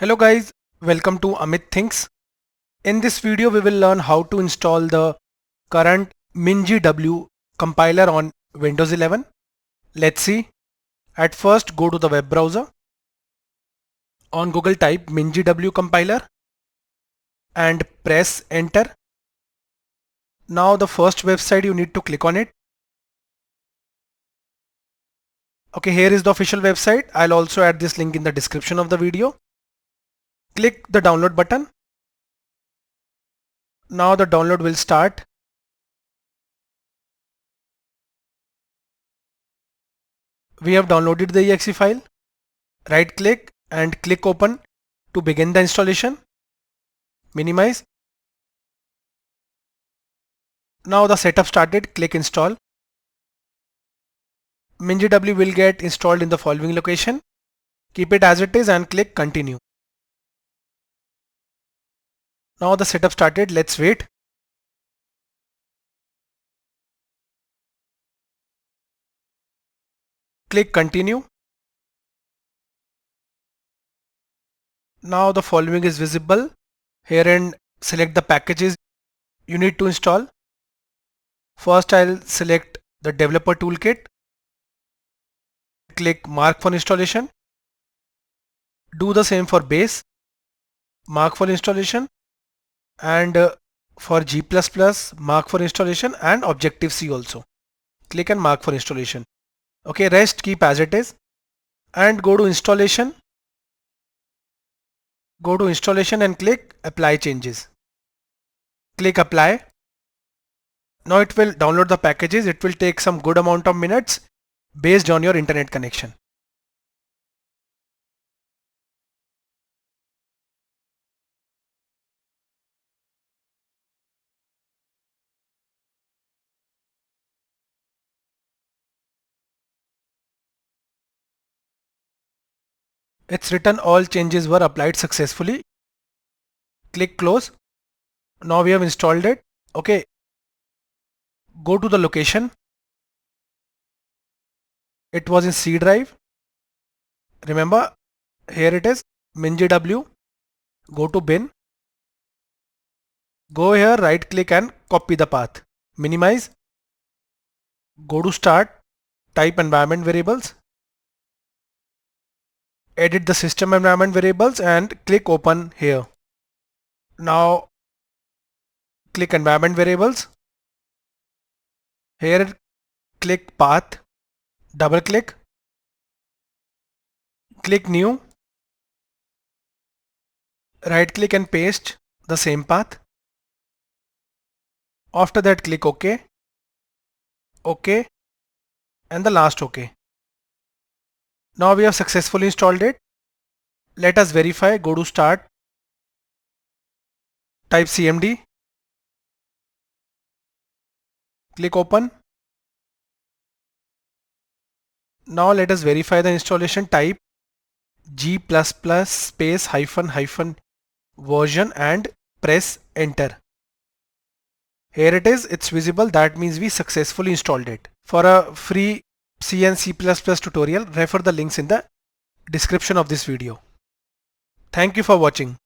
Hello guys, welcome to Amit Thinks. In this video we will learn how to install the current MinGW compiler on Windows 11. Let's see. At first go to the web browser. On Google type MinGW compiler and press enter. Now the first website you need to click on it. Okay, here is the official website. I'll also add this link in the description of the video. Click the download button. Now the download will start. We have downloaded the exe file. Right click and click open to begin the installation. Minimize. Now the setup started. Click install. MinGW will get installed in the following location. Keep it as it is and click continue. Now the setup started. Let's wait. Click continue. Now the following is visible. Here and select the packages you need to install. First I'll select the developer toolkit. Click mark for installation. Do the same for base. Mark for installation. And for G++, mark for installation, and Objective-C also. Click and mark for installation. Okay, rest keep as it is. And go to installation. Go to installation and click apply changes. Click apply. Now it will download the packages. It will take some good amount of minutes based on your internet connection. It's written all changes were applied successfully. Click close. Now we have installed it. Okay. Go to the location. It was in C drive. Remember, here it is, MinGW. Go to bin. Go here, right click and copy the path. Minimize. Go to start. Type environment variables. Edit the system environment variables and click open here. Now click environment variables. Here click path. Double click. Click new. Right click and paste the same path. After that click OK. OK. And the last OK. Now we have successfully installed it. Let us verify. Go to start. Type cmd. Click open. Now let us verify the installation. Type G++ space hyphen version and press enter. Here it is, it's visible. That means we successfully installed it. For a free C and C++ tutorial, refer the links in the description of this video. Thank you for watching.